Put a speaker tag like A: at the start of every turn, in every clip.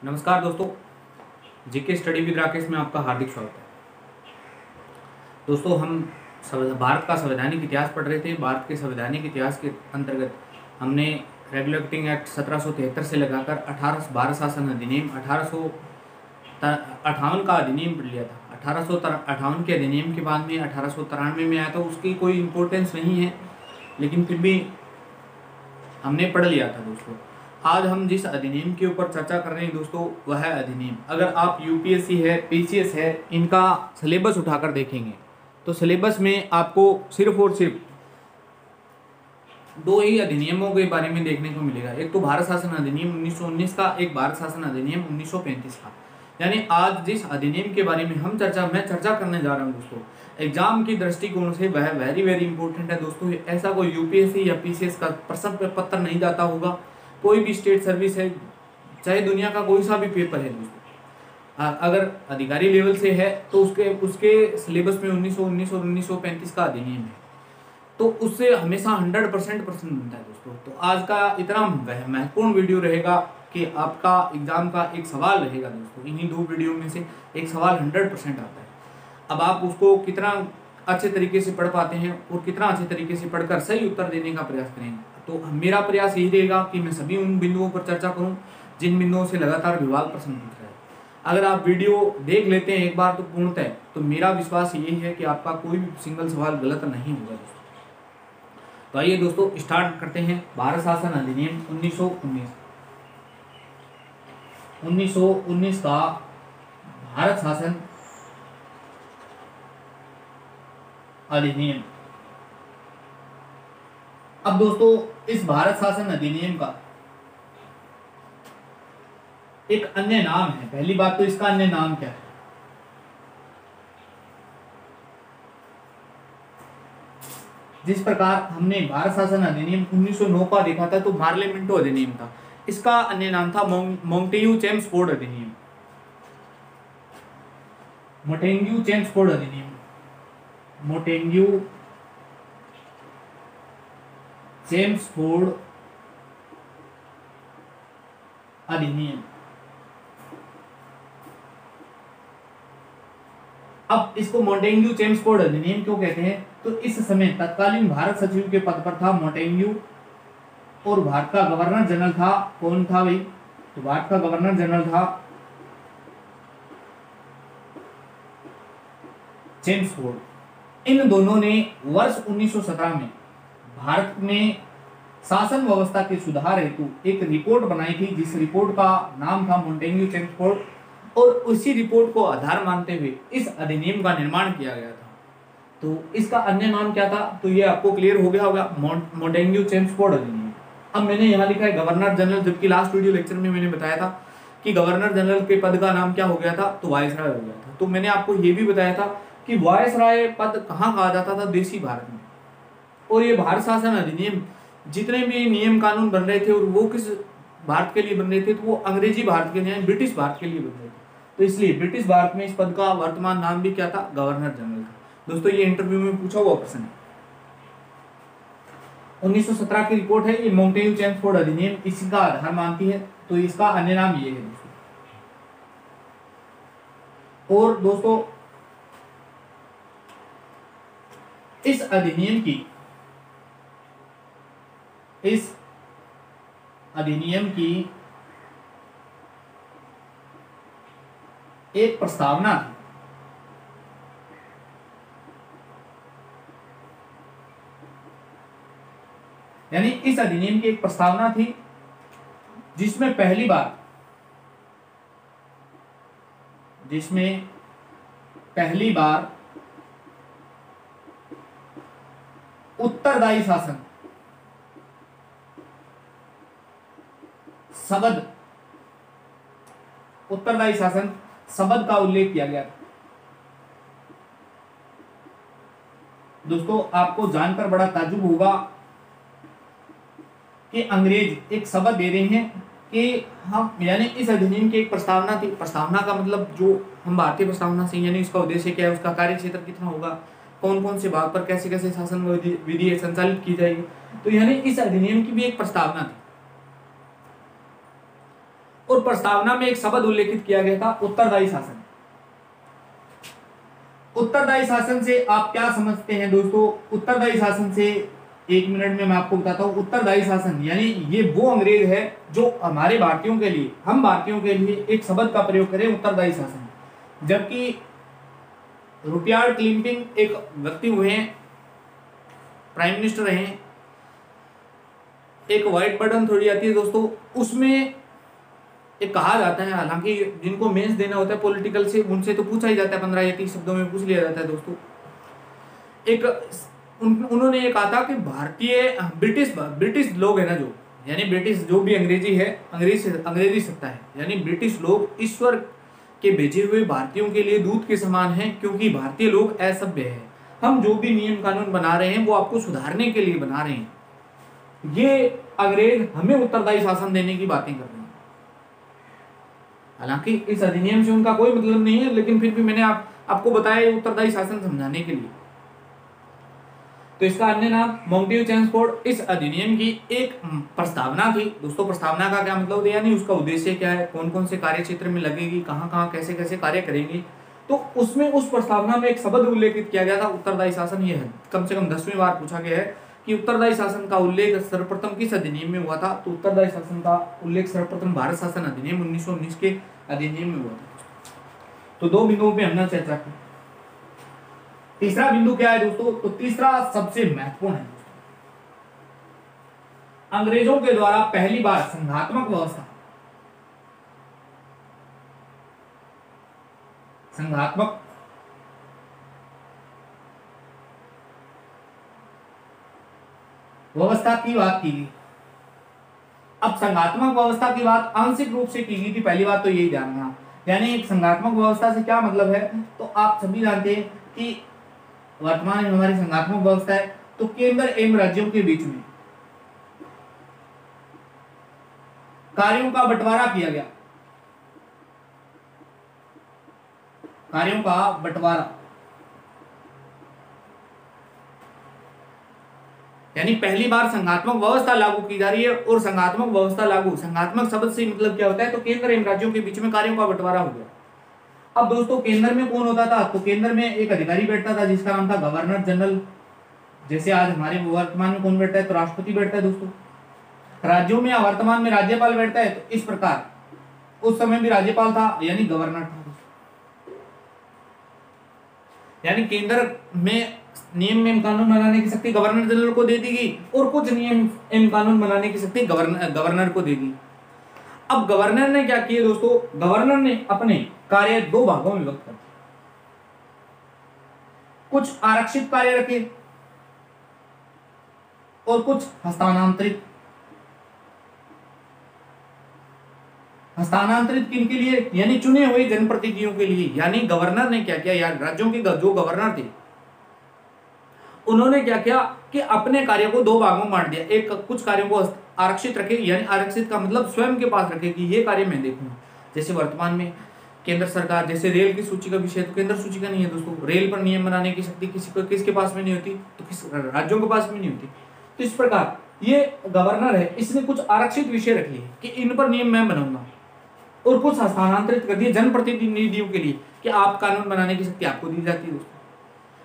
A: नमस्कार दोस्तों, GK study with Rakesh में आपका हार्दिक स्वागत है। दोस्तों, हम भारत का संवैधानिक इतिहास पढ़ रहे थे। भारत के संवैधानिक इतिहास के अंतर्गत हमने रेगुलेटिंग एक्ट 1773 से लगाकर 1812 शासन अधिनियम 1858 का अधिनियम पढ़ लिया था। 1858 के अधिनियम के बाद में 1893 में आया था। उसकी कोई इम्पोर्टेंस नहीं है, लेकिन फिर भी हमने पढ़ लिया था। दोस्तों, आज हम जिस अधिनियम के ऊपर चर्चा कर रहे हैं दोस्तों, वह है अधिनियम। अगर आप यूपीएससी है, पीसीएस है, इनका सिलेबस उठाकर देखेंगे तो सिलेबस में आपको सिर्फ और सिर्फ दो ही अधिनियमों के बारे में देखने को मिलेगा। एक तो भारत शासन अधिनियम 1919 का, एक भारत शासन अधिनियम 1935 का। यानी आज जिस अधिनियम के बारे में मैं चर्चा करने जा रहा हूँ दोस्तों, एग्जाम की दृष्टिकोण से वह वेरी वेरी इंपॉर्टेंट है दोस्तों। ऐसा कोई यूपीएससी या पीसीएस का प्रश्न पत्र नहीं जाता होगा। कोई भी स्टेट सर्विस है, चाहे दुनिया का कोई सा भी पेपर है दोस्तों, अगर अधिकारी लेवल से है तो उसके सिलेबस में 1919 और 1935 का अधिनियम है, तो उससे हमेशा 100% प्रश्न बनता है दोस्तों। तो आज का इतना महत्वपूर्ण वीडियो रहेगा कि आपका एग्जाम का एक सवाल रहेगा दोस्तों। इन्हीं दो वीडियो में से एक सवाल 100% आता है। अब आप उसको कितना अच्छे तरीके से पढ़ पाते हैं और कितना अच्छे तरीके से पढ़कर सही उत्तर देने का प्रयास करेंगे। तो मेरा प्रयास यही रहेगा कि मैं सभी उन बिंदुओं पर चर्चा करूं जिन बिंदुओं से लगातार विवाद प्रश्न पूछ रहा है। अगर आप वीडियो देख लेते हैं एक बार तो पूर्णतः, तो मेरा विश्वास यही है कि आपका कोई भी सिंगल सवाल गलत नहीं होगा दोस्तों। तो आइए दोस्तों, स्टार्ट करते हैं। भारत शासन अधिनियम 1919 का भारत शासन अधिनियम। अब दोस्तों, इस भारत शासन अधिनियम का एक अन्य नाम है। पहली बात तो इसका अन्य नाम क्या है? जिस प्रकार हमने भारत शासन अधिनियम 1909 का देखा था तो पार्लियामेंटो अधिनियम था। इसका अन्य नाम था मोंटेग्यू-चेम्सफोर्ड अधिनियम। मोंटेग्यू-चेम्सफोर्ड अधिनियम, मोंटेग्यू-चेम्सफोर्ड अधिनियम। अब इसको मोंटेग्यू-चेम्सफोर्ड अधिनियम क्यों कहते हैं? तो इस समय तत्कालीन भारत सचिव के पद पर था मोंटेग्यू, और भारत का गवर्नर जनरल था, कौन था भाई? तो भारत का गवर्नर जनरल था चेम्सफोर्ड। इन दोनों ने वर्ष 1917 में भारत में शासन व्यवस्था के सुधार हेतु एक रिपोर्ट बनाई थी, जिस रिपोर्ट का नाम था मोंटेग्यू-चेम्सफोर्ड, और उसी रिपोर्ट को आधार मानते हुए इस अधिनियम का निर्माण किया गया था। तो इसका अन्य नाम क्या था? तो ये आपको क्लियर हो गया होगा, मोंटेग्यू-चेम्सफोर्ड अधिनियम। अब मैंने यहाँ लिखा है गवर्नर जनरल, जबकि लास्ट वीडियो लेक्चर में मैंने बताया था कि गवर्नर जनरल के पद का नाम क्या हो गया था? तो वायसराय हो गया था। तो मैंने आपको ये भी बताया था कि वायसराय पद कहाँ कहा जाता था? देशी भारत में। और ये भारत शासन अधिनियम, जितने भी नियम कानून बन रहे थे, और वो किस भारत के लिए बन रहे थे? तो वो अंग्रेजी भारत के लिए, ब्रिटिश भारत के लिए बन रहे थे। तो इसलिए ब्रिटिश भारत में इस पद का वर्तमान नाम भी क्या था? गवर्नर जनरल था। दोस्तों, ये इंटरव्यू में पूछा हुआ प्रश्न है। 1917 की रिपोर्ट है ये, मोंटेग्यू-चेम्सफोर्ड अधिनियम इसी का आधार मानती है। तो इसका अन्य नाम ये है दोस्तों। और दोस्तों, इस अधिनियम की एक प्रस्तावना थी। यानी इस अधिनियम की एक प्रस्तावना थी, जिसमें पहली बार उत्तरदायी शासन शब्द का उल्लेख किया गया था। दोस्तों, आपको जानकर बड़ा ताज्जुब होगा कि अंग्रेज एक शब्द दे रहे हैं कि हम, यानी इस अधिनियम की एक प्रस्तावना थी। प्रस्तावना का मतलब जो हम भारतीय प्रस्तावना से, यानी उसका उद्देश्य क्या है, उसका कार्य क्षेत्र कितना होगा, कौन कौन से भाग पर कैसे कैसे शासन विधि संचालित की जाएगी। तो यानी इस अधिनियम की भी एक प्रस्तावना थी। और प्रस्तावना में एक शब्द उल्लेखित किया गया था, उत्तरदायी शासन। उत्तरदायी शासन से आप क्या समझते हैं दोस्तों? उत्तरदायी शासन से 1 मिनट में मैं आपको बताता हूं। उत्तरदायी शासन यानी ये वो अंग्रेज है जो हमारे भारतीयों के लिए, हम भारतीयों के लिए एक शब्द का प्रयोग करें, उत्तरदायी शासन। जबकि रुडयार्ड किपलिंग एक व्यक्ति हुए हैं, प्राइम मिनिस्टर हैं, एक व्हाइट बटन थ्योरी आती है दोस्तों, उसमें एक कहा जाता है, हालांकि जिनको मेंस देना होता है पॉलिटिकल से, उनसे तो पूछा ही जाता है, 15 या 30 शब्दों में पूछ लिया जाता है दोस्तों। एक उन्होंने ये कहा था कि भारतीय ब्रिटिश लोग है ना, जो यानी ब्रिटिश जो भी अंग्रेजी है, अंग्रेजी सत्ता है, यानी ब्रिटिश लोग ईश्वर के भेजे हुए भारतीयों के लिए दूत के समान हैं, क्योंकि भारतीय लोग असभ्य हैं। हम जो भी नियम कानून बना रहे हैं वो आपको सुधारने के लिए बना रहे हैं। ये अंग्रेज हमें उत्तरदायी शासन देने की बातें कर रहे हैं। हालांकि इस अधिनियम से उनका कोई मतलब नहीं है, लेकिन फिर भी मैंने आपको बताया उत्तरदायी शासन समझाने के लिए। तो इसका अन्य नाम मॉन्टेग्यू चेम्सफोर्ड। इस अधिनियम की एक प्रस्तावना थी दोस्तों। प्रस्तावना का क्या मतलब है, यानी उसका उद्देश्य क्या है, कौन कौन से कार्य क्षेत्र में लगेगी, कहाँ कहाँ कैसे कैसे कार्य करेंगी। तो उसमें उस प्रस्तावना में एक शब्द उल्लेखित किया गया था, उत्तरदायी शासन। ये है कम से कम 10वीं बार पूछा गया है कि उत्तरदायी शासन का उल्लेख सर्वप्रथम किस अधिनियम में हुआ था। तो उत्तरदायी शासन का उल्लेख सर्वप्रथम भारत शासन अधिनियम 1919 के अधिनियम में हुआ था। तो 2 बिंदुओं पे हमने चर्चा की। तीसरा बिंदु क्या है दोस्तों? तो तीसरा सबसे महत्वपूर्ण है, अंग्रेजों के द्वारा पहली बार संघात्मक व्यवस्था की बात की गई। अब संघात्मक व्यवस्था की बात आंशिक रूप से की गई थी, पहली बात तो यही ध्यान रखना। यानी एक संघात्मक व्यवस्था से क्या मतलब है, तो आप सभी जानते हैं कि वर्तमान में हमारी संघात्मक व्यवस्था है, तो केंद्र एवं राज्यों के बीच में कार्यों का बंटवारा किया गया। कार्यों का बंटवारा यानी पहली बार संघात्मक व्यवस्था लागू की जा रही है। और संघात्मक व्यवस्था लागू, संघात्मक शब्द से मतलब क्या होता है, तो केंद्र एवं राज्यों के बीच में कार्यों का बंटवारा हो गया। अब दोस्तों केंद्र में कौन होता था, तो केंद्र में एक अधिकारी बैठता था जिसका नाम था गवर्नर जनरल। जैसे आज हमारे वर्तमान में कौन बैठता है, तो राष्ट्रपति बैठता है दोस्तों। राज्यों में वर्तमान में राज्यपाल बैठता है। तो इस प्रकार उस समय भी राज्यपाल था, यानी गवर्नर था। यानी केंद्र में नियम एवं कानून बनाने की शक्ति गवर्नर जनरल को दे दी गई, और कुछ नियम एवं कानून बनाने की शक्ति गवर्नर को दे दी। अब गवर्नर ने क्या किया दोस्तों, गवर्नर ने अपने कार्य 2 भागों में विभक्त कर दिए। कुछ आरक्षित कार्य रखे और कुछ हस्तांतरित। हस्तांतरित किनके लिए, यानी चुने हुए जनप्रतिनिधियों के लिए। यानी गवर्नर ने क्या किया, यार राज्यों के जो गवर्नर थे उन्होंने क्या किया कि अपने कार्यों को 2 भागों में बांट दिया। एक कुछ कार्यों को आरक्षित रखे, यानी आरक्षित का मतलब स्वयं के पास रखे कि ये कार्य मैं देखूंगा। जैसे वर्तमान में केंद्र सरकार, जैसे रेल की सूची का विषय तो केंद्र सूची का नहीं है दोस्तों। रेल पर नियम बनाने की शक्ति किसके पास में नहीं होती, तो किस राज्यों के पास में नहीं होती। तो इस प्रकार ये गवर्नर है, इसने कुछ आरक्षित विषय रख लिए कि इन पर नियम मैं बनाऊंगा, और कुछ हस्तांतरित कर दिए जनप्रतिनिधियों के लिए कि आप कानून बनाने की शक्ति आपको दी जाती है दोस्तों।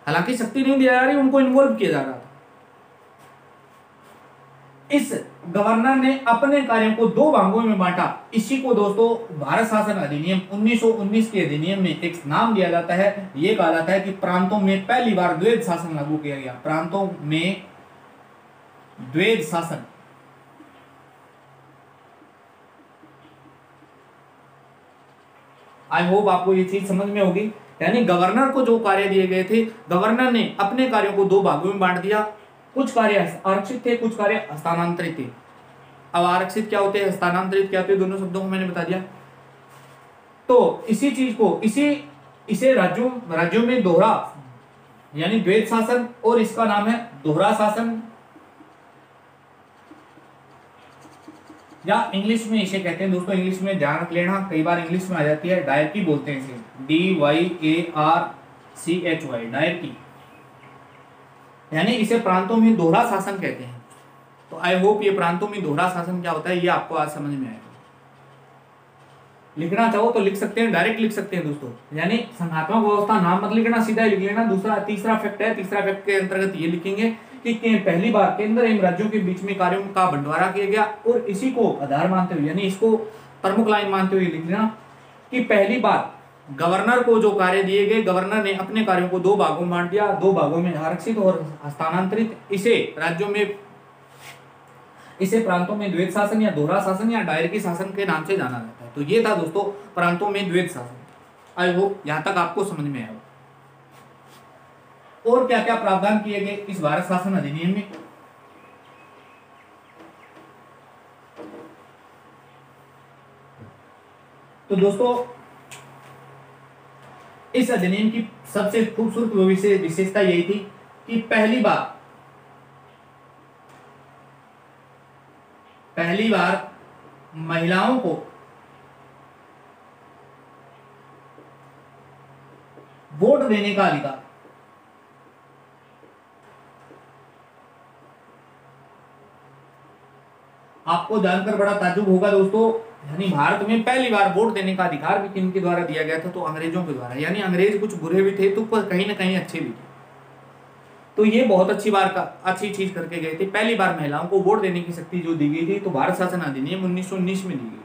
A: हालांकि शक्ति नहीं दी जा रही, उनको इन्वॉल्व किया जा रहा था। इस गवर्नर ने अपने कार्यों को 2 भागों में बांटा। इसी को दोस्तों भारत शासन अधिनियम 1919 के अधिनियम में एक नाम दिया जाता है। यह कहा जाता है कि प्रांतों में पहली बार द्वैध शासन लागू किया गया। प्रांतों में द्वैध शासन। आई होप आपको ये चीज समझ में होगी। यानी गवर्नर को जो कार्य दिए गए थे, गवर्नर ने अपने कार्यों को 2 भागों में बांट दिया। कुछ कार्य आरक्षित थे, कुछ कार्य हस्तांतरित थे। अब आरक्षित क्या होते हैं, हस्तांतरित क्या होते हैं, दोनों शब्दों को मैंने बता दिया। तो इसी चीज को इसे राज्यों में दोहरा यानी द्वैध शासन, और इसका नाम है दोहरा शासन, या इंग्लिश में इसे कहते हैं दोस्तों। इंग्लिश में ध्यान रख लेना, कई बार इंग्लिश में आ जाती है, डायरकी बोलते हैं इसे, DYARCHY, डायरकी। यानी इसे प्रांतों में दोहरा शासन कहते हैं। तो आई होप ये प्रांतों में दोहरा शासन क्या होता है ये आपको आज समझ में आएगा। लिखना चाहो तो लिख सकते हैं, डायरेक्ट लिख सकते हैं दोस्तों। यानी संघात्मक व्यवस्था नाम मत लिखना, सीधा ही लिख लेना। दूसरा तीसरा फैक्ट है, तीसरा फैक्ट के अंतर्गत ये लिखेंगे कि पहली बार केंद्र एवं राज्यों के बीच में कार्यों का बंटवारा किया गया, और इसी को आधार मानते हुए यानी इसको प्रमुख लाइन मानते हुए लिखना कि पहली बार गवर्नर को जो कार्य दिए गए, गवर्नर ने अपने कार्यों को 2 भागों में बांट दिया, 2 भागों में आरक्षित और हस्तांतरित। इसे राज्यों में, इसे प्रांतों में द्वैत शासन या दोहरा शासन या डायरेक्टी शासन के नाम से जाना जाता है। तो ये था दोस्तों प्रांतों में द्वैत शासन। आई होप यहां तक आपको समझ में आया। और क्या क्या प्रावधान किए गए इस भारत शासन अधिनियम में, तो दोस्तों इस अधिनियम की सबसे खूबसूरत विशेषता यही थी कि पहली बार महिलाओं को वोट देने का अधिकार। आपको जानकर बड़ा ताज्जुब होगा दोस्तों, यानी भारत में पहली बार वोट देने का अधिकार भी किनके द्वारा दिया गया था, तो अंग्रेजों के द्वारा। यानी अंग्रेज कुछ बुरे भी थे तो कहीं ना कहीं अच्छे भी थे। तो ये बहुत अच्छी चीज करके गए थे। पहली बार महिलाओं को वोट देने की शक्ति जो दी गई थी, तो भारत शासन अधिनियम 1919 में दी गई थी।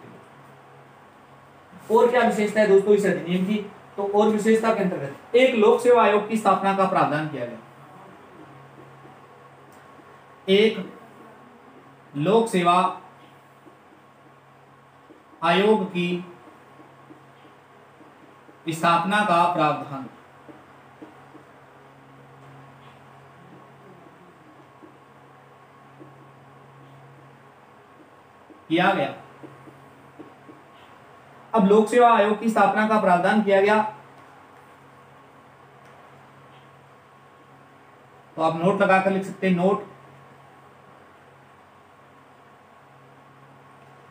A: और क्या विशेषता है दोस्तों इस अधिनियम की, तो और विशेषता के अंतर्गत एक लोक सेवा आयोग की स्थापना का प्रावधान किया गया। एक लोक सेवा आयोग की स्थापना का प्रावधान किया गया। अब लोक सेवा आयोग की स्थापना का प्रावधान किया गया, तो आप नोट लगाकर लिख सकते हैं। नोट,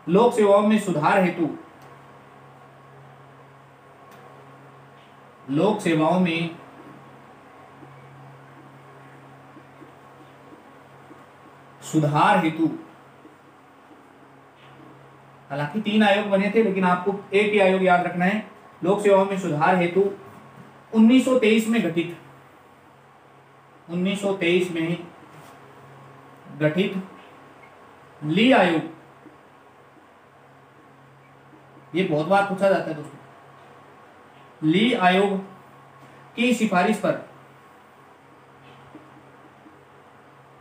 A: लोक सेवाओं में सुधार हेतु, लोक सेवाओं में सुधार हेतु, हालांकि 3 आयोग बने थे लेकिन आपको एक ही आयोग याद रखना है। लोक सेवाओं में सुधार हेतु 1923 में गठित, 1923 में गठित ली आयोग, ये बहुत बार पूछा जाता है दोस्तों। ली आयोग की सिफारिश पर,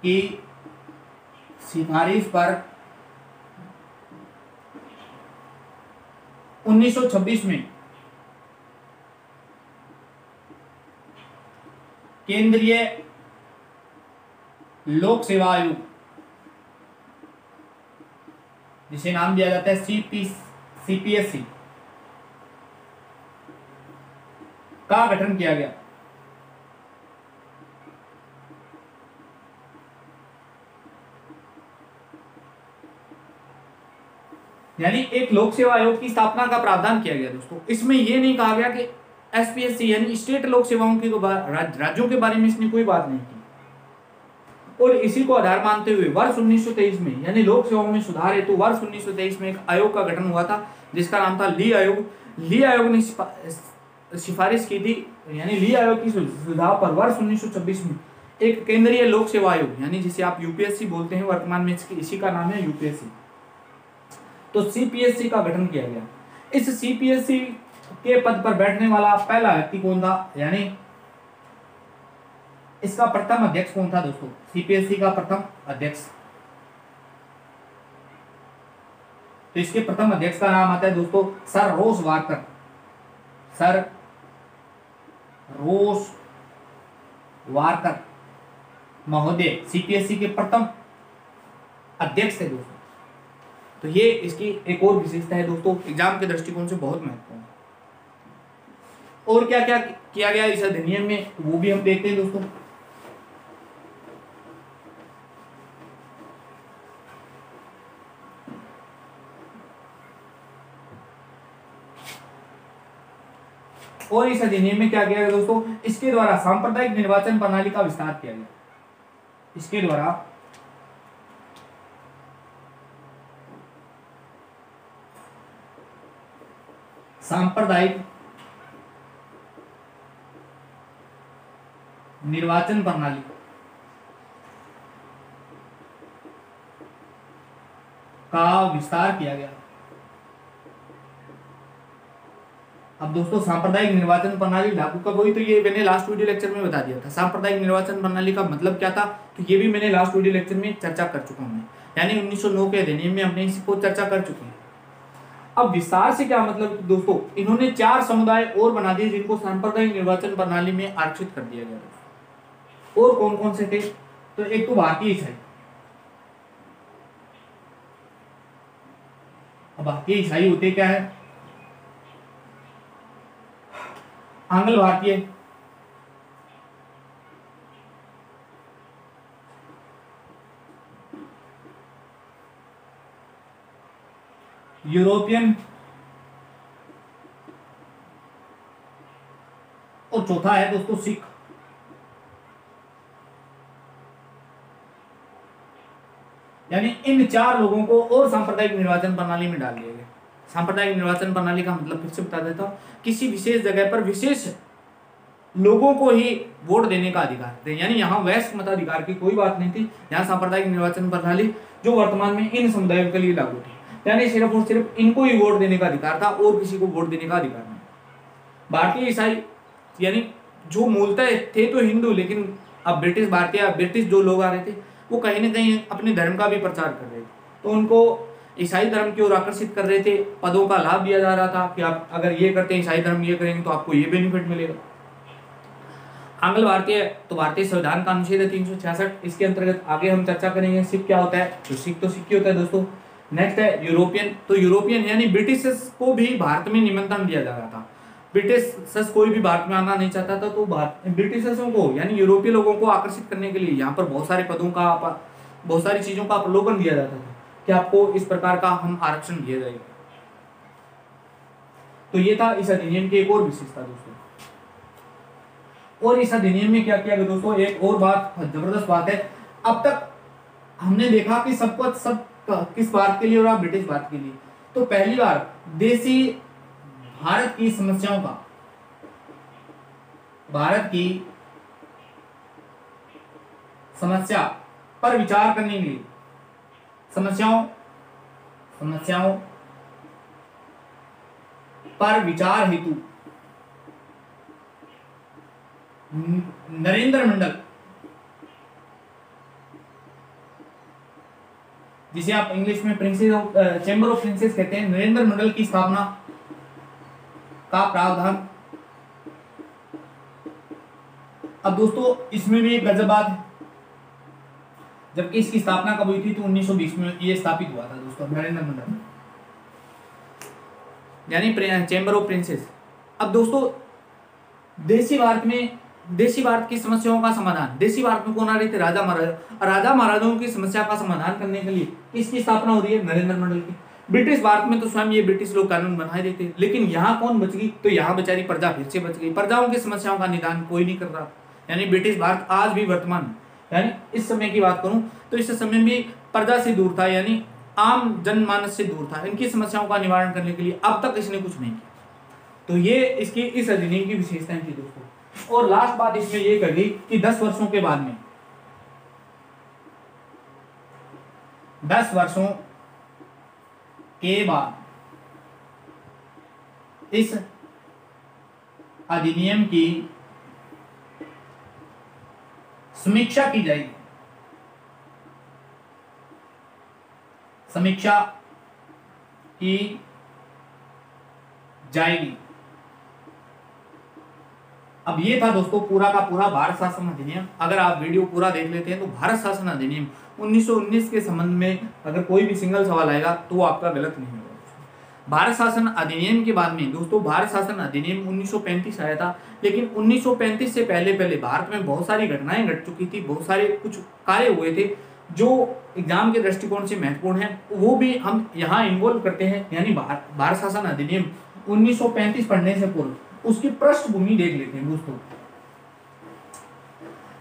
A: की सिफारिश पर 1926 में केंद्रीय लोक सेवा आयोग, जिसे नाम दिया जाता है सीपीएससी, का गठन किया गया। यानी एक लोक सेवा आयोग की स्थापना का प्रावधान किया गया दोस्तों। इसमें यह नहीं कहा गया कि एसपीएससी यानी स्टेट लोक सेवाओं की राज्यों के बारे में इसने कोई बात नहीं की। और इसी को आधार मानते हुए वर्ष 1923 में यानी लोक सेवाओं में सुधार हेतु वर्ष 1923 में एक आयोग का गठन हुआ था, जिसका नाम था ली आयोग। ली आयोग ने सिफारिश की थी, यानी ली आयोग की सुझाव पर वर्ष 1926 में एक केंद्रीय लोक सेवा आयोग, यानी जिसे आप यूपीएससी बोलते हैं, वर्तमान में इसी का नाम है यूपीएससी, तो सीपीएससी का गठन किया गया। इस सीपीएससी के पद पर बैठने वाला पहला व्यक्ति कौन था, यानी इसका प्रथम अध्यक्ष कौन था दोस्तों? सीपीएससी का प्रथम अध्यक्ष, तो इसके प्रथम अध्यक्ष का नाम आता है दोस्तों सर रोस वाकर। सर रोस वाकर महोदय सीपीएससी के प्रथम अध्यक्ष थे दोस्तों। तो ये इसकी एक और विशेषता है दोस्तों, एग्जाम के दृष्टिकोण से बहुत महत्वपूर्ण है। और क्या क्या किया गया इस अधिनियम में, वो भी हम देखते हैं दोस्तों। और इस अधिनियम में क्या किया गया दोस्तों, इसके द्वारा सांप्रदायिक निर्वाचन प्रणाली का विस्तार किया गया। इसके द्वारा सांप्रदायिक निर्वाचन प्रणाली का विस्तार किया गया। अब दोस्तों सांप्रदायिक निर्वाचन प्रणाली लागू कब हुई, तो ये मैंने लास्ट वीडियो लेक्चर में बता दिया था। सांप्रदायिक निर्वाचन प्रणाली का मतलब क्या था, तो ये भी मैंने लास्ट वीडियो लेक्चर में चर्चा कर चुका हूँ, यानी 1909 के अधिनियम में हमने इसको चर्चा कर चुके हैं। अब विस्तार से क्या मतलब दोस्तों, इन्होंने 4 समुदाय और बना दिए जिनको सांप्रदायिक निर्वाचन प्रणाली में आरक्षित कर दिया गया। और कौन कौन से थे, तो एक तो भारतीय ईसाई। अब भारतीय ईसाई होते क्या है, आंग्ल भारतीय, यूरोपियन, और चौथा है दोस्तों सिख। यानी इन 4 लोगों को और सांप्रदायिक निर्वाचन प्रणाली में डाल दिया गया। सांप्रदायिक निर्वाचन प्रणाली का मतलब फिर से बता देता हूं, किसी विशेष जगह पर विशेष लोगों को ही वोट देने का अधिकार थे। यानी यहाँ वैश्य मताधिकार की कोई बात नहीं थी। यहाँ सांप्रदायिक निर्वाचन प्रणाली जो वर्तमान में इन समुदायों के लिए लागू थी, यानी सिर्फ और सिर्फ इनको ही वोट देने का अधिकार था और किसी को वोट देने का अधिकार नहीं। भारतीय ईसाई यानी जो मूलतः थे तो हिंदू, लेकिन अब ब्रिटिश जो लोग आ रहे थे वो कहीं ना कहीं अपने धर्म का भी प्रचार कर रहे थे, तो उनको ईसाई धर्म की ओर आकर्षित कर रहे थे। पदों का लाभ दिया जा रहा था कि आप अगर ये करते हैं, ईसाई धर्म ये करेंगे तो आपको ये बेनिफिट मिलेगा। आंग्ल भारतीय, तो भारतीय संविधान का अनुच्छेद है 366, इसके अंतर्गत आगे हम चर्चा करेंगे। सिख क्या होता है, तो सिख ही होता है दोस्तों। नेक्स्ट है यूरोपियन, तो यूरोपियन यानी ब्रिटिशर्स को भी भारत में निमंत्रण दिया जा रहा था। ब्रिटिशर्स कोई भी भारत में आना नहीं चाहता था, तो ब्रिटिशर्सों को यानी यूरोपीय लोगों को आकर्षित करने के लिए यहाँ पर बहुत सारे पदों का, बहुत सारी चीजों का अवलोकन दिया जाता था कि आपको इस प्रकार का हम आरक्षण दिया जाएगा। तो ये था इस अधिनियम की एक और विशेषता दोस्तों। और इस अधिनियम में क्या किया गया दोस्तों, एक और बात जबरदस्त बात है। अब तक हमने देखा कि सब किस बात के लिए हो रहा, ब्रिटिश बात के लिए। तो पहली बार देशी भारत की समस्याओं का, भारत की समस्या पर विचार करने के लिए, समस्याओं पर विचार हेतु नरेंद्र मंडल, जिसे आप इंग्लिश में चैम्बर ऑफ प्रिंसेस कहते हैं, नरेंद्र मंडल की स्थापना का प्रावधान। अब दोस्तों इसमें भी एक गजब बात है, जबकि इसकी स्थापना कब हुई थी, तो 1920 में ये स्थापित हुआ था दोस्तों, नरेंद्र मंडल, यानी चैम्बर ऑफ प्रिंसेस। अब दोस्तों देशी भारत की समस्याओं का समाधान, देशी भारत में कौन आ रहे थे, राजा महाराजाओं की समस्या का समाधान करने के लिए किसकी स्थापना हो रही है, नरेंद्र मंडल की। ब्रिटिश भारत में तो स्वयं ये ब्रिटिश लोग कानून बनाए देते, लेकिन यहाँ कौन बच गई, तो यहाँ बेचारी प्रजा फिर से बच गई। प्रजाओं की समस्याओं का निदान कोई नहीं कर रहा। यानी ब्रिटिश भारत आज भी वर्तमान, यानी इस समय की बात करूं तो इस समय भी प्रजा से दूर था, यानी आम जनमानस से दूर था। इनकी समस्याओं का निवारण करने के लिए अब तक इसने कुछ नहीं किया। तो ये इसकी इस अधिनियम की विशेषताएं थी दोस्तों। और लास्ट बात इसमें ये कही कि 10 वर्षों के बाद में, 10 वर्षों के बाद इस अधिनियम की समीक्षा की जाएगी। समीक्षा की जाएगी। अब ये था दोस्तों पूरा का पूरा भारत शासन अधिनियम। अगर आप वीडियो पूरा देख लेते हैं तो भारत शासन अधिनियम 1919 के संबंध में अगर कोई भी सिंगल सवाल आएगा तो वो आपका गलत नहीं होगा। भारत शासन अधिनियम के बाद में दोस्तों भारत शासन अधिनियम 1935 आया था, लेकिन 1935 से पहले भारत में बहुत सारी घटनाएं घट चुकी थी, बहुत सारे कुछ कार्य हुए थे जो एग्जाम के दृष्टिकोण से महत्वपूर्ण है, वो भी हम यहाँ इन्वॉल्व करते हैं। यानी भारत शासन अधिनियम 1935 पढ़ने से पूर्व उसकी पृष्ठभूमि देख लेते हैं दोस्तों।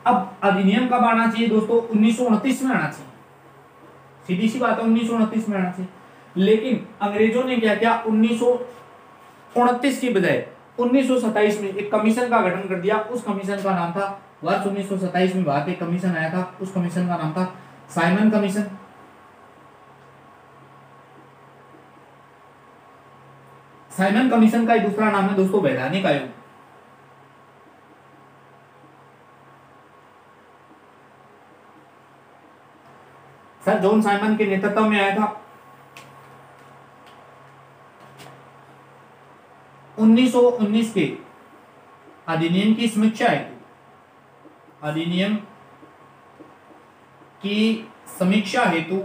A: अब अधिनियम कब आना चाहिए दोस्तों, 1929 में आना चाहिए, सीधी सी बात है 1929 में आना चाहिए। लेकिन अंग्रेजों ने क्या किया, 19 29 की बजाय 1927 में एक कमीशन का गठन कर दिया। उस कमीशन का नाम था, वर्ष 1927 में भारत एक कमीशन आया था, उस कमीशन का नाम था साइमन कमीशन। साइमन कमीशन का एक दूसरा नाम है दोस्तों वैधानिक आयोग। सर जॉन साइमन के नेतृत्व में आया था। 1919 के अधिनियम की समीक्षा हेतु, अधिनियम की समीक्षा हेतु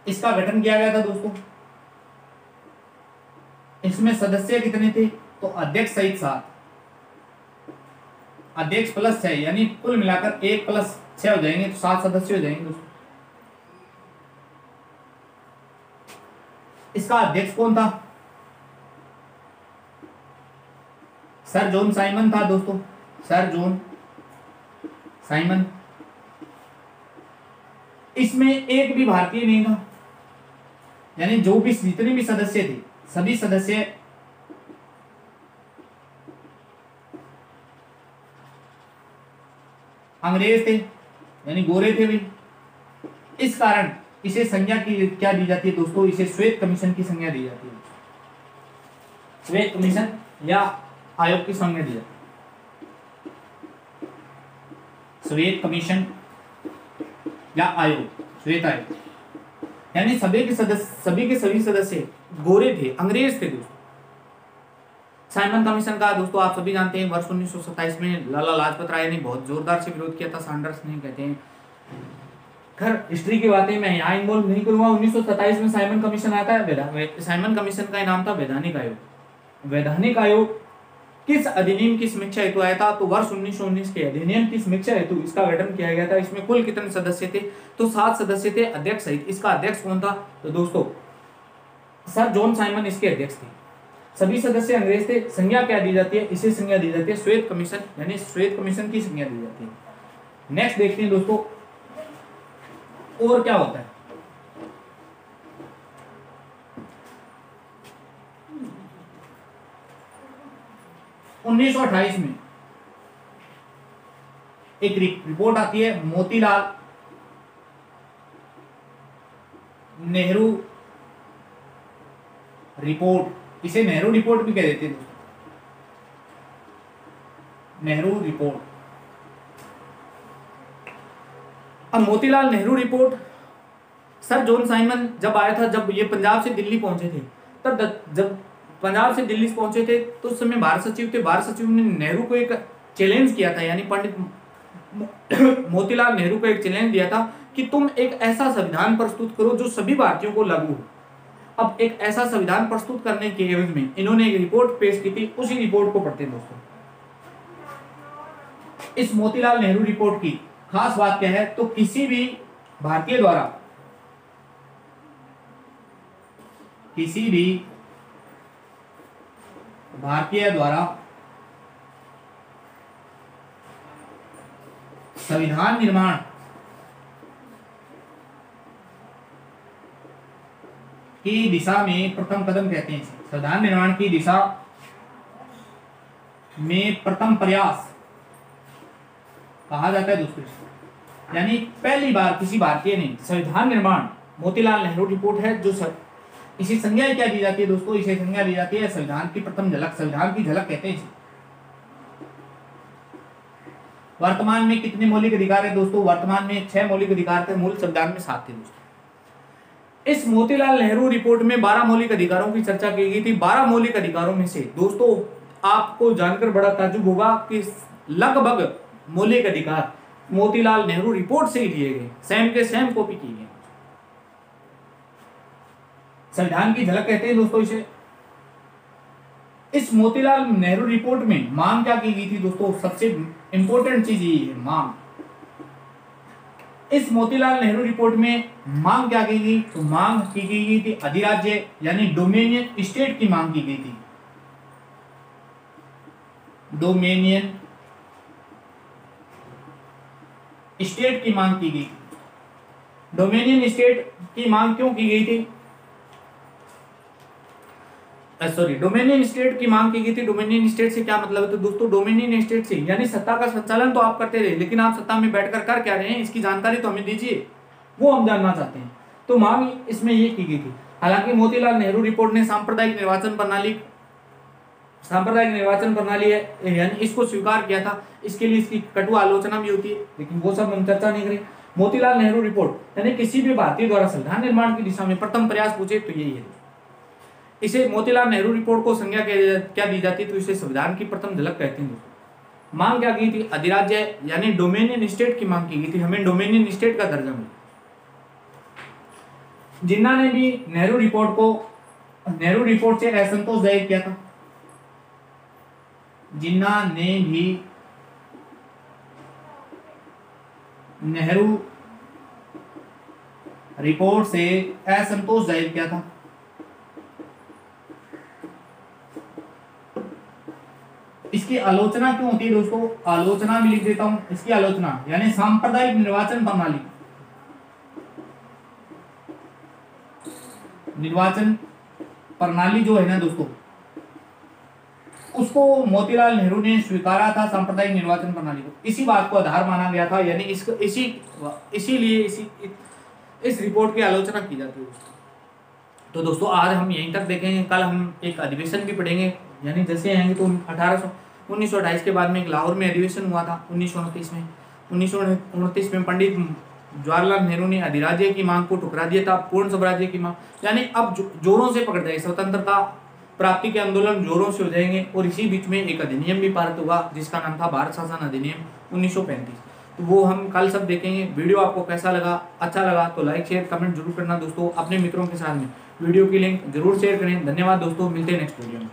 A: इसका गठन किया गया था दोस्तों। इसमें सदस्य कितने थे? तो अध्यक्ष सहित 7, अध्यक्ष प्लस 6, यानी कुल मिलाकर 1 + 6 हो जाएंगे, तो 7 सदस्य हो जाएंगे दोस्तों। इसका अध्यक्ष कौन था? सर जॉन साइमन था दोस्तों, सर जॉन साइमन। इसमें एक भी भारतीय नहीं था, यानी जो भी जितने भी सदस्य थे सभी सदस्य अंग्रेज थे, यानी गोरे थे भी। इस कारण इसे संज्ञा की क्या दी जाती है दोस्तों? इसे श्वेत कमीशन की संज्ञा दी जाती है। श्वेत कमीशन या आयोग की संज्ञा दी जाती है, श्वेत कमीशन या आयोग, श्वेत आयोग। यानी सभी के सभी सदस्य गोरे थे, अंग्रेज थे दोस्तों। साइमन कमीशन का दोस्तों आप सभी जानते हैं वर्ष 1927 में लाला लाजपत राय ने बहुत जोरदार से विरोध किया था। सैंडर्स नहीं कहते हैं, खैर हिस्ट्री की बातें मैं यहाँ इन्वॉल्व नहीं करूंगा। 1927 में साइमन कमीशन आता है। साइमन कमीशन का नाम था वैधानिक आयोग। वैधानिक आयोग किस अधिनियम की समीक्षा हेतु आया था? तो वर्ष 1919 के अधिनियम की समीक्षा हेतु इसका गठन किया गया था। इसमें कुल कितने सदस्य थे? तो 7 सदस्य थे, अध्यक्ष सहित। इसका अध्यक्ष कौन था? तो दोस्तों सर जॉन साइमन इसके अध्यक्ष थे। सभी सदस्य अंग्रेज थे। संज्ञा क्या दी जाती है? इसे संज्ञा दी जाती है श्वेत कमीशन, यानी श्वेत कमीशन की संज्ञा दी जाती है। नेक्स्ट देखते हैं दोस्तों और क्या होता है। उन्नीस में एक रिपोर्ट आती है, मोतीलाल नेहरू रिपोर्ट। इसे नेहरू रिपोर्ट भी कह देते हैं दोस्तों, नेहरू रिपोर्ट। अब Motilal Nehru report, sir John Simon जब आया था, जब ये पंजाब से दिल्ली पहुंचे थे, तब जब पंजाब से दिल्ली पहुंचे थे तो उस समय भारत सचिव थे। भारत सचिव ने नेहरू को एक चैलेंज किया था, यानी पंडित मोतीलाल नेहरू को एक चैलेंज दिया था कि तुम एक ऐसा संविधान प्रस्तुत करो जो सभी भारतीयों को लागू हो। अब एक ऐसा संविधान प्रस्तुत करने के एवज में इन्होंने एक रिपोर्ट पेश की थी। उसी रिपोर्ट को पढ़ते हैं दोस्तों। इस मोतीलाल नेहरू रिपोर्ट की खास बात क्या है? तो किसी भी भारतीय द्वारा संविधान निर्माण की दिशा में प्रथम कदम कहते हैं। संविधान निर्माण की दिशा में प्रथम प्रयास कहा जाता है दोस्तों। यानी पहली बार किसी भारतीय ने संविधान निर्माण, मोतीलाल नेहरू रिपोर्ट है जो इसी संज्ञा क्या दी जाती है दोस्तों? इसे संज्ञा दी जाती है संविधान की प्रथम झलक, संविधान की झलक कहते हैं इसे। वर्तमान में कितने मौलिक अधिकार है दोस्तों? वर्तमान में 6 मौलिक अधिकार थे, मूल संविधान में 7 थे दोस्तों। इस मोतीलाल नेहरू रिपोर्ट में 12 मौलिक अधिकारों की चर्चा की गई थी। 12 मौलिक अधिकारों में से दोस्तों आपको जानकर बड़ा ताज्जुब होगा कि लगभग मौलिक अधिकार मोतीलाल नेहरू रिपोर्ट से ही लिए गए, सेम के सेम कॉपी की गई। संविधान की झलक कहते हैं दोस्तों इसे। इस मोतीलाल नेहरू रिपोर्ट में मांग क्या की गई थी दोस्तों? सबसे इंपॉर्टेंट चीज ये है, मांग। इस मोतीलाल नेहरू रिपोर्ट में मांग क्या की गई? तो मांग की गई थी अधिराज्य यानी डोमेनियन स्टेट की मांग की गई थी। डोमेनियन स्टेट की मांग की गई। डोमेनियन स्टेट की मांग क्यों की गई थी? सॉरी, डोमिनियन स्टेट की मांग की गई थी। डोमिनियन स्टेट से क्या मतलब है? तो दोस्तों डोमिनियन स्टेट से यानी सत्ता का संचालन तो आप करते रहे, लेकिन आप सत्ता में बैठकर कर क्या रहे हैं, इसकी जानकारी तो हमें दीजिए, वो हम जानना चाहते हैं। तो मांग इसमें ये की गई थी। हालांकि मोतीलाल नेहरू रिपोर्ट ने सांप्रदायिक निर्वाचन प्रणाली है यानी इसको स्वीकार किया था। इसके लिए इसकी कटु आलोचना भी होती है, लेकिन वो सब हम चर्चा नहीं करें। मोतीलाल नेहरू रिपोर्ट यानी किसी भी भारतीय द्वारा संविधान निर्माण की दिशा में प्रथम प्रयास पूछे तो यही है। इसे मोतीलाल नेहरू रिपोर्ट को संज्ञा क्या दी जाती है? तो इसे संविधान की प्रथम झलक कहते हैं दोस्तों। मांग क्या की थी? अधिराज्य यानी डोमिनियन स्टेट की मांग की गई थी, हमें डोमिनियन स्टेट का दर्जा मिला। जिन्ना ने भी नेहरू रिपोर्ट से असंतोष जाहिर किया था। जिन्ना ने भी नेहरू रिपोर्ट से असंतोष जाहिर किया था। इसकी आलोचना क्यों होती है दोस्तों? आलोचना भी लिख देता हूं। इसकी आलोचना यानी सांप्रदायिक निर्वाचन प्रणाली जो है ना दोस्तों, उसको मोतीलाल नेहरू ने स्वीकारा था, सांप्रदायिक निर्वाचन प्रणाली को। इसी बात को आधार माना गया था, यानी इसीलिए इस रिपोर्ट की आलोचना की जाती है। तो दोस्तों आज हम यहीं तक देखेंगे। कल हम एक अधिवेशन भी पढ़ेंगे, यानी जैसे आएंगे तो 1928 के बाद में एक लाहौर में अधिवेशन हुआ था 1929 में। 1929 में पंडित जवाहरलाल नेहरू ने अधिराज्य की मांग को ठुकरा दिया था, पूर्ण स्वराज्य की मांग। यानी अब जोरों से पकड़ जाएगी, स्वतंत्रता प्राप्ति के आंदोलन जोरों से हो जाएंगे। और इसी बीच में एक अधिनियम भी पारित होगा जिसका नाम था भारत शासन अधिनियम 1935। तो वो हम कल सब देखेंगे। वीडियो आपको कैसा लगा? अच्छा लगा तो लाइक शेयर कमेंट जरूर करना दोस्तों। अपने मित्रों के साथ में वीडियो की लिंक जरूर शेयर करें। धन्यवाद दोस्तों, मिलते हैं नेक्स्ट वीडियो में।